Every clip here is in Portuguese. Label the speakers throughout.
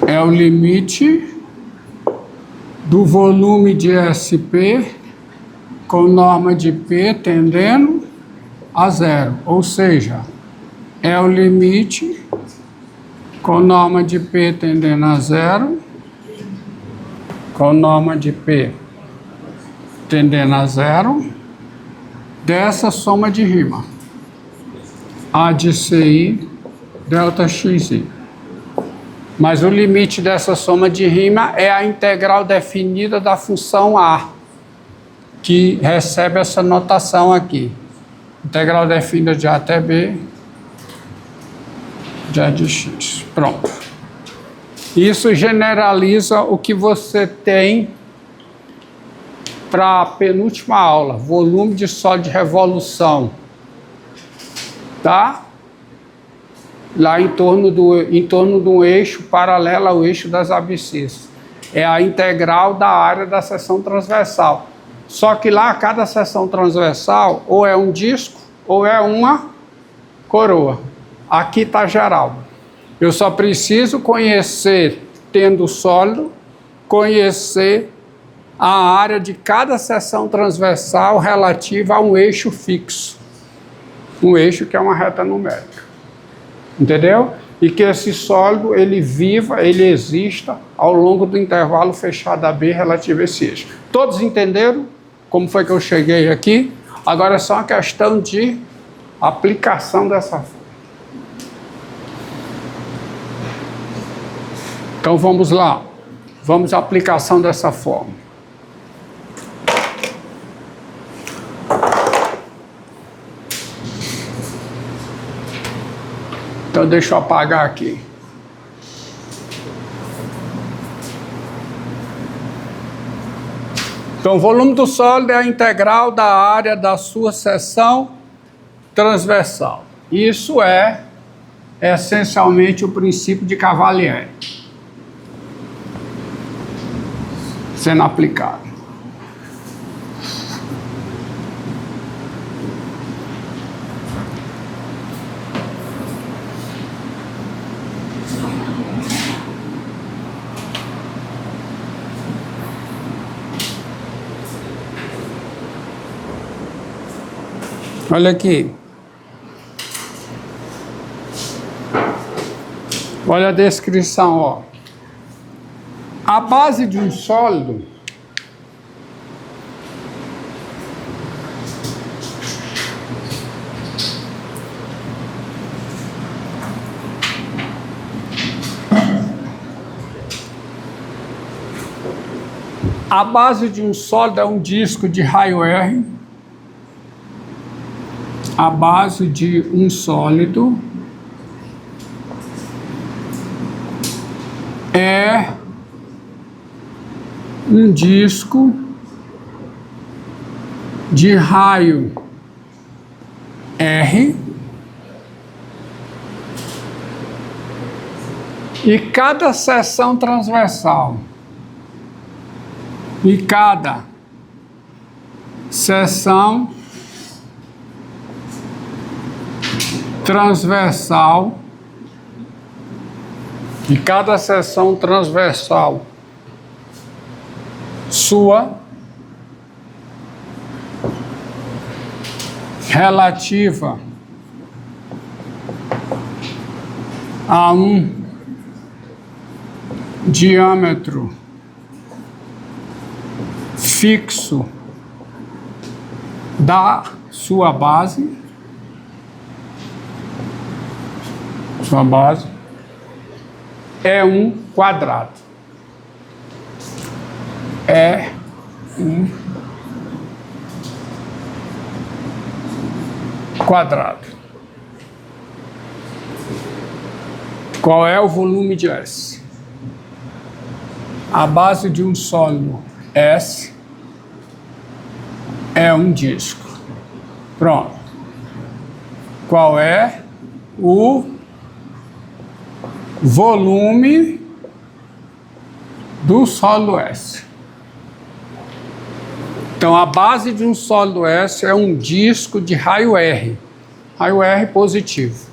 Speaker 1: é o limite do volume de SP com norma de P tendendo a zero, ou seja, é o limite com norma de P tendendo a zero, com norma de P tendendo a zero, dessa soma de rima, A de CI, delta XI. Mas o limite dessa soma de rima é a integral definida da função A, que recebe essa notação aqui. Integral definida de A até B, de A de X. Pronto. Isso generaliza o que você tem para a penúltima aula, volume de sólido de revolução. Tá? Lá em torno de um eixo paralelo ao eixo das abscissas. É a integral da área da seção transversal. Só que lá, cada seção transversal, ou é um disco, ou é uma coroa. Aqui está geral. Eu só preciso conhecer, tendo sólido, conhecer a área de cada seção transversal relativa a um eixo fixo. Um eixo que é uma reta numérica. Entendeu? E que esse sólido, ele viva, ele exista ao longo do intervalo fechado AB relativo a esse eixo. Todos entenderam como foi que eu cheguei aqui? Agora é só uma questão de aplicação dessa forma. Então vamos lá. Vamos à aplicação dessa forma. Então deixa eu apagar aqui. Então o volume do sólido é a integral da área da sua seção transversal. Isso é essencialmente o princípio de Cavalieri sendo aplicado. Olha aqui. Olha a descrição, ó. A base de um sólido é um disco de raio R. A base de um sólido é um disco de raio R e cada seção transversal sua relativa a um diâmetro fixo da sua base, é um quadrado. É um quadrado. Qual é o volume de S? A base de um sólido S é um disco. Pronto. Qual é o volume do sólido S? Então, a base de um sólido S é um disco de raio R positivo.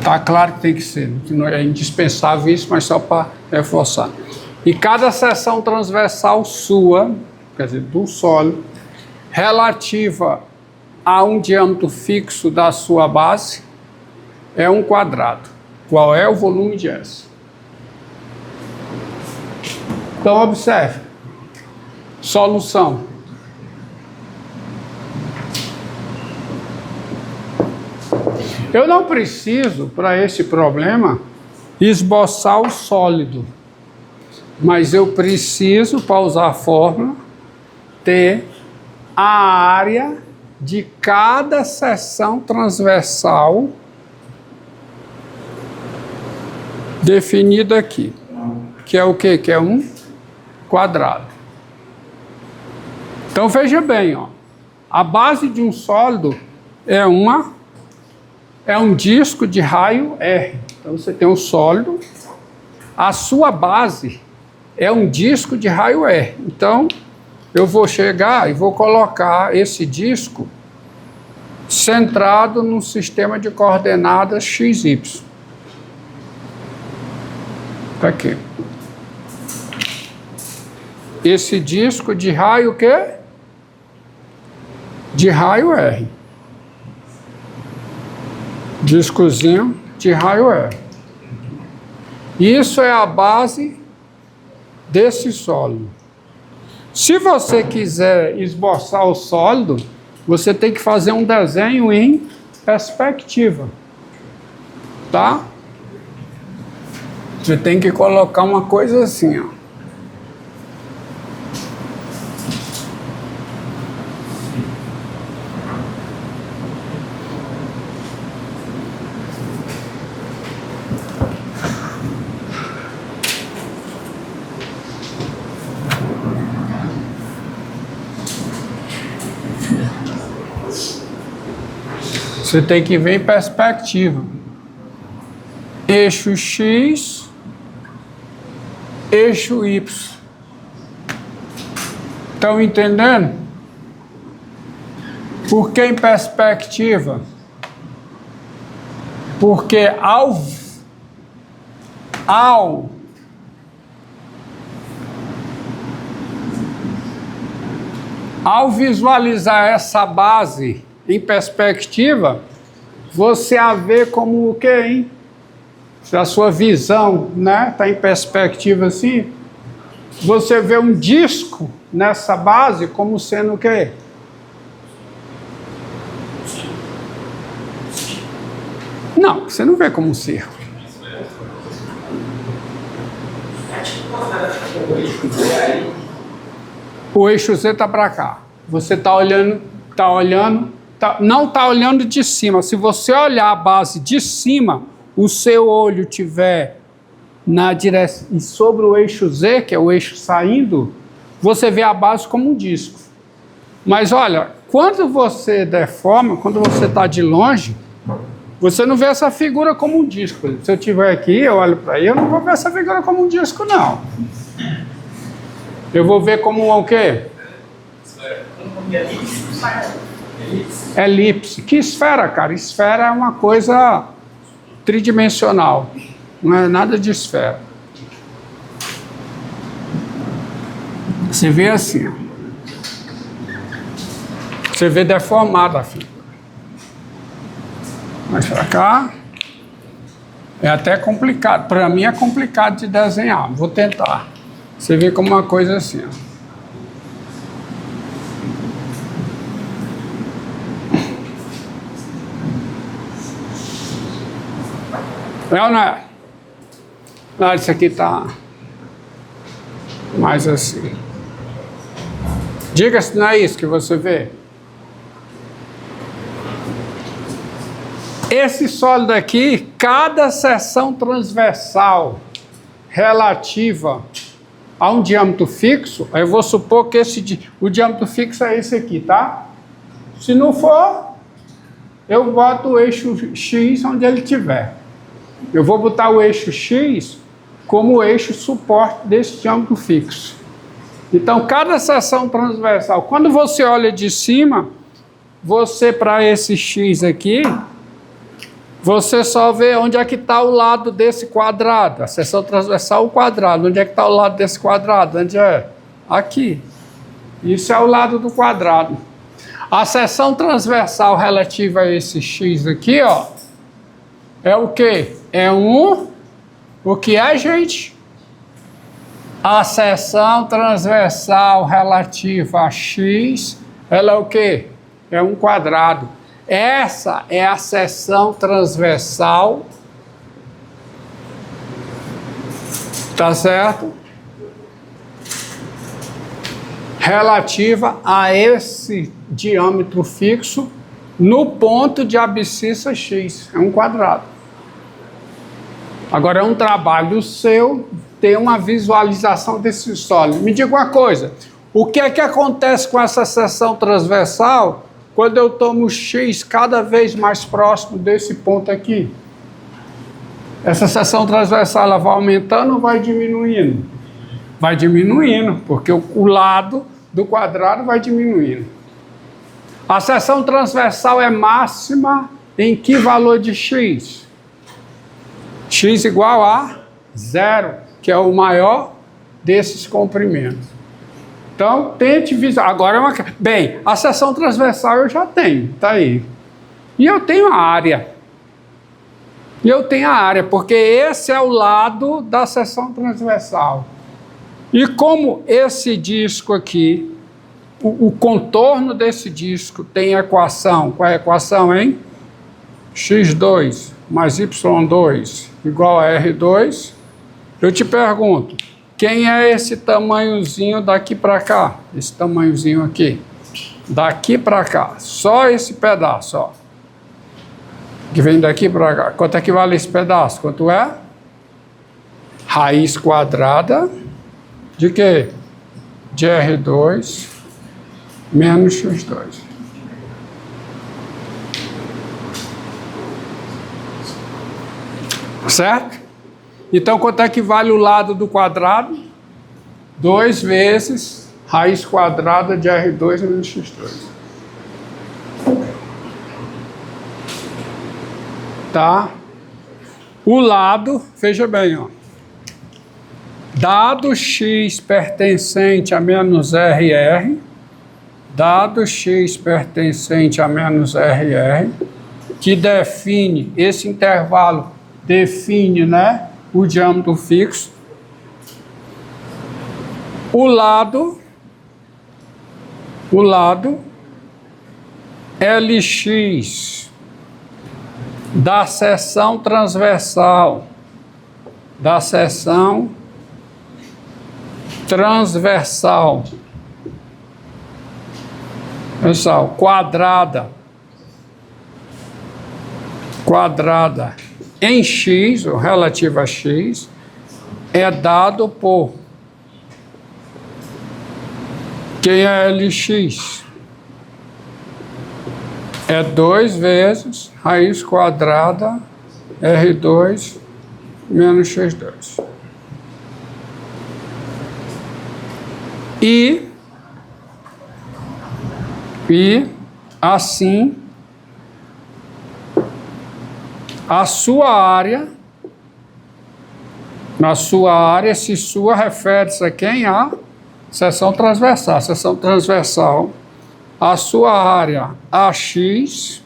Speaker 1: Tá claro que tem que ser, não é indispensável isso, mas só para reforçar. E cada seção transversal sua, quer dizer, do sólido, relativa a um diâmetro fixo da sua base, é um quadrado. Qual é o volume de S? Então, observe. Solução. Eu não preciso, para este problema, esboçar o sólido. Mas eu preciso, para usar a fórmula, ter a área de cada seção transversal definida aqui. Que é o quê? Que é um quadrado. Então veja bem, ó, a base de um sólido é um disco de raio R. Então você tem um sólido, a sua base é um disco de raio R. Então eu vou chegar e vou colocar esse disco centrado num sistema de coordenadas XY. Tá aqui. Esse disco de raio o quê? De raio R. Discozinho de raio R. Isso é a base desse sólido. Se você quiser esboçar o sólido, você tem que fazer um desenho em perspectiva. Tá? Você tem que colocar uma coisa assim, ó. Você tem que ver em perspectiva. Eixo X, eixo Y. Estão entendendo? Por que em perspectiva? Porque ao visualizar essa base em perspectiva, você a vê como o quê, hein? Se a sua visão, né, está em perspectiva assim, você vê um disco nessa base como sendo o quê? Não, você não vê como um círculo. O eixo Z está para cá. Você está olhando, não está olhando de cima. Se você olhar a base de cima, o seu olho tiver na direção sobre o eixo Z, que é o eixo saindo, você vê a base como um disco. Mas olha, quando você deforma, quando você está de longe, você não vê essa figura como um disco. Se eu estiver aqui, eu olho para aí, eu não vou ver essa figura como um disco, não. Eu vou ver como o quê? Elipse. Que esfera, cara? Esfera é uma coisa tridimensional. Não é nada de esfera. Você vê assim. Você vê deformada a figura. Mais para cá. É até complicado. Para mim é complicado de desenhar. Vou tentar. Você vê como uma coisa assim, ó. É ou não é? Não, isso aqui tá mais assim. Diga se não é isso que você vê. Esse sólido aqui, cada seção transversal relativa a um diâmetro fixo, eu vou supor que o diâmetro fixo é esse aqui, tá? Se não for, eu boto o eixo X onde ele estiver. Eu vou botar o eixo X como o eixo suporte desse diâmetro fixo. Então, cada seção transversal, quando você olha de cima, você, para esse X aqui, Você só vê onde é que está o lado desse quadrado. A seção transversal, o quadrado. Onde é que está o lado desse quadrado? Onde é? Aqui. Isso é o lado do quadrado. A seção transversal relativa a esse x aqui, ó, é o quê? É o que é, gente? A seção transversal relativa a x, ela é o quê? É um quadrado. Essa é a seção transversal, tá certo? Relativa a esse diâmetro fixo no ponto de abscissa x. É um quadrado. Agora é um trabalho seu ter uma visualização desse sólido. Me diga uma coisa, o que é que acontece com essa seção transversal quando eu tomo x cada vez mais próximo desse ponto aqui? Essa seção transversal ela vai aumentando ou vai diminuindo? Vai diminuindo, porque o lado do quadrado vai diminuindo. A seção transversal é máxima em que valor de x? X igual a 0, que é o maior desses comprimentos. Então, tente visualizar. Agora, bem, a seção transversal eu já tenho, tá aí. E eu tenho a área. Porque esse é o lado da seção transversal. E como esse disco aqui, o contorno desse disco tem equação, qual é a equação, hein? x2 mais y2 igual a r2, eu te pergunto, quem é esse tamanhozinho daqui para cá? Esse tamanhozinho aqui. Daqui para cá. Só esse pedaço, ó. Que vem daqui para cá. Quanto é que vale esse pedaço? Quanto é? Raiz quadrada de quê? De R2 menos x2. Certo? Então, quanto é que vale o lado do quadrado? 2 vezes raiz quadrada de R2 menos x2. Tá? O lado, veja bem, ó. Dado x pertencente a menos RR, dado x pertencente a menos RR, que define, esse intervalo define, né, o diâmetro fixo, o lado LX da seção transversal, pessoal, quadrada em x, ou relativa a x, é dado por quem é LX? É 2 vezes raiz quadrada R2 menos x2. E assim, a sua área, se sua refere-se a quem? A seção transversal. Seção transversal, a sua área AX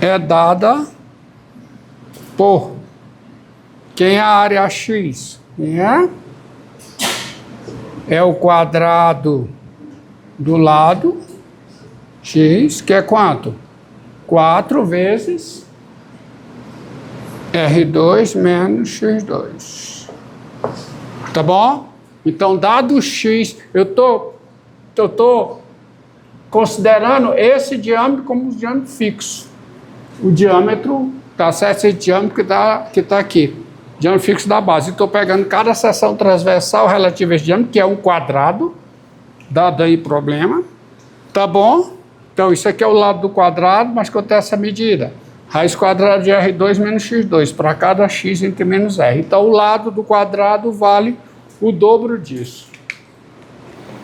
Speaker 1: é dada por quem é a área AX? É o quadrado do lado x, que é quanto? 4 vezes R2 menos x2. Tá bom? Então, dado x, eu tô considerando esse diâmetro como um diâmetro fixo. O diâmetro, tá certo? Esse diâmetro que tá aqui. Diâmetro fixo da base. Estou pegando cada seção transversal relativa a esse diâmetro, que é um quadrado, dado aí problema. Tá bom? Então, isso aqui é o lado do quadrado, mas quanto é essa medida? Raiz quadrada de R2 menos x2, para cada x entre menos R. Então, o lado do quadrado vale o dobro disso.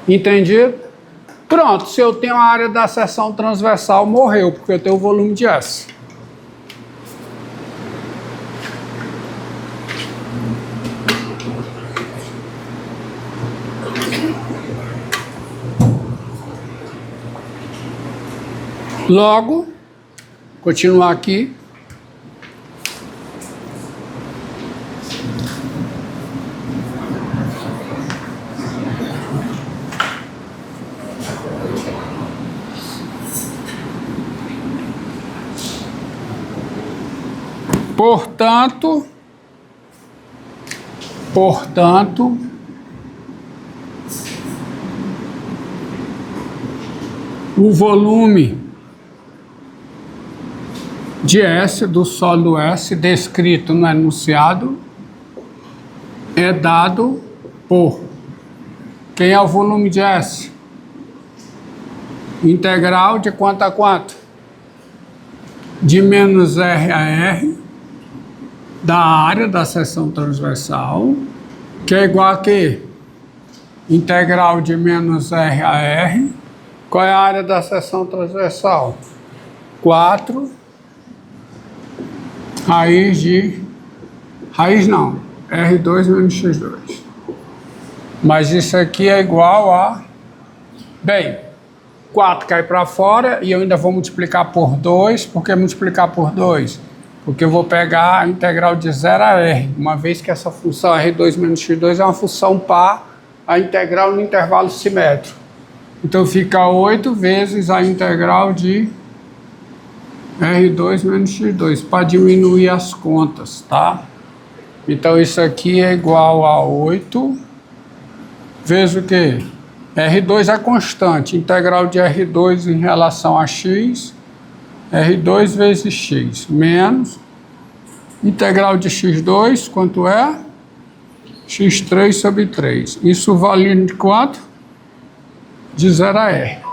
Speaker 1: Entendido? Pronto, se eu tenho a área da seção transversal, morreu, porque eu tenho o volume de S. Logo, continuar aqui. Portanto, o volume de S, do sólido S, descrito no enunciado, é dado por... Quem é o volume de S? Integral de quanto a quanto? De menos R a R, da área da seção transversal, que é igual a quê? Integral de menos R a R. Qual é a área da seção transversal? 4 raiz de... Raiz não, R2 menos X2. Mas isso aqui é igual a... Bem, 4 cai para fora e eu ainda vou multiplicar por 2. Por que multiplicar por 2? Porque eu vou pegar a integral de 0 a R. Uma vez que essa função R2 menos X2 é uma função par, a integral no intervalo simétrico. Então fica 8 vezes a integral de R2 menos X2, para diminuir as contas, tá? Então isso aqui é igual a 8 vezes o quê? R2 é constante, integral de R2 em relação a X, R2 vezes X, menos integral de X2, quanto é? X3 sobre 3. Isso valendo de quanto? De 0 a R.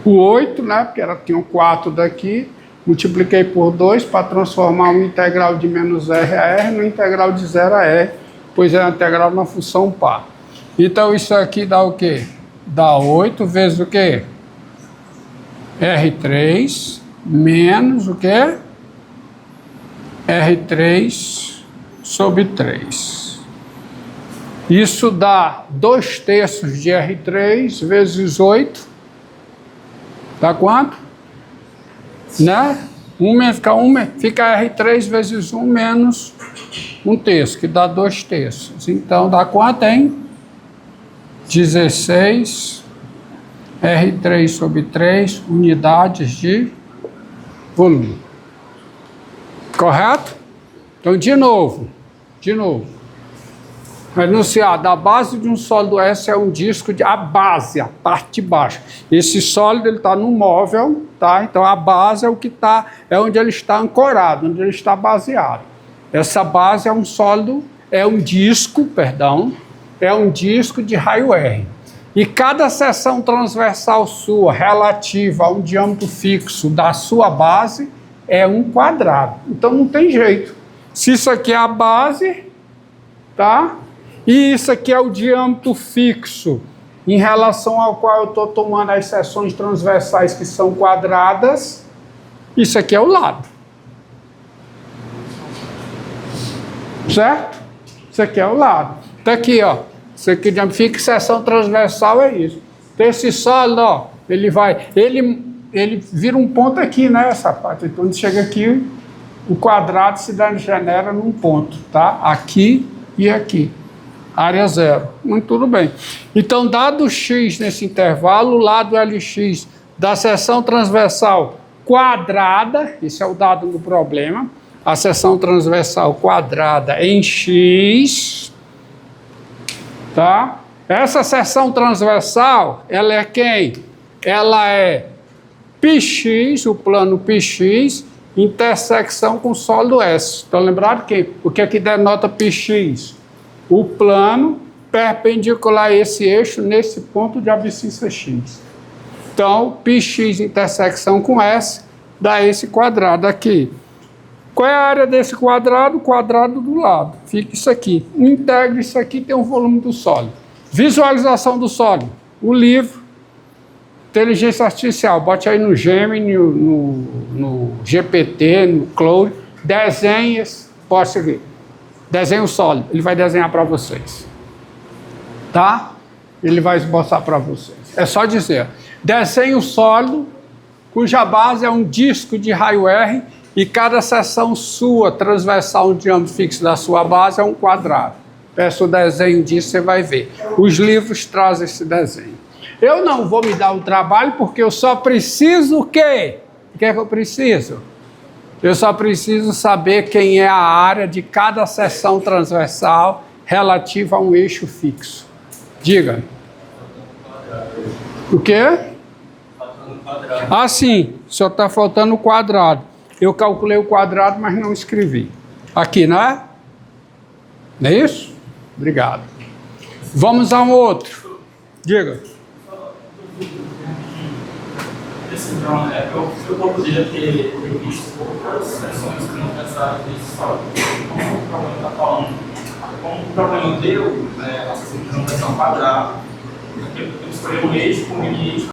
Speaker 1: O 8, né, porque tinha um 4 daqui, multipliquei por 2 para transformar o integral de menos R a R no integral de 0 a R, pois é a integral na função par. Então isso aqui dá o quê? Dá 8 vezes o quê? R3 menos o quê? R3 sobre 3. Isso dá 2/3 de R3 vezes 8. Dá quanto? Né? Fica R3 vezes 1 menos 1/3, que dá 2/3. Então dá quanto, hein? 16 R3 sobre 3 unidades de volume. Correto? Então, de novo. Enunciado, a base de um sólido S é um disco a base, a parte de baixo. Esse sólido ele está no móvel, tá? Então a base é o que está, é onde ele está ancorado, onde ele está baseado. Essa base é um sólido, é um disco de raio R. E cada seção transversal sua relativa a um diâmetro fixo da sua base é um quadrado. Então não tem jeito. Se isso aqui é a base, tá? E isso aqui é o diâmetro fixo em relação ao qual eu estou tomando as seções transversais que são quadradas, isso aqui é o lado. Certo? Isso aqui é o lado. Tá aqui, ó. Isso aqui, diâmetro fixo, seção transversal é isso. Então esse sólido, ó, ele vira um ponto aqui, né, essa parte. Então quando chega aqui, o quadrado se genera num ponto, tá? Aqui e aqui. Área zero. Muito tudo bem. Então, dado x nesse intervalo, o lado LX da seção transversal quadrada, esse é o dado do problema, a seção transversal quadrada em x, tá? Essa seção transversal, ela é quem? Ela é πx, o plano πx, intersecção com o sólido S. Estão lembrados o que aqui denota πx? O plano perpendicular a esse eixo nesse ponto de abscissa x. Então, πx intersecção com S dá esse quadrado aqui. Qual é a área desse quadrado? O quadrado do lado. Fica isso aqui. Integre isso aqui, tem o volume do sólido. Visualização do sólido. O livro, inteligência artificial. Bote aí no Gemini, no GPT, no Claude. Desenhe, pode seguir. Desenhe o sólido, ele vai desenhar para vocês. Tá? Ele vai esboçar para vocês. É só dizer, desenhe o sólido cuja base é um disco de raio R e cada seção sua, transversal no diâmetro fixo da sua base, é um quadrado. Peço o desenho disso, você vai ver. Os livros trazem esse desenho. Eu não vou me dar o trabalho porque eu só preciso o quê? O que é que eu preciso? Eu só preciso saber quem é a área de cada seção transversal relativa a um eixo fixo. Diga. O quê? Ah, sim. Só está faltando o quadrado. Eu calculei o quadrado, mas não escrevi. Aqui, não é? Não é isso? Obrigado. Vamos a um outro. Diga.
Speaker 2: Eu poderia ter visto outras sessões que não pensaram nisso, como o problema está falando. Como o problema deu, a sessão de não pensar quadrado, eu escolhi um eixo com um eixo.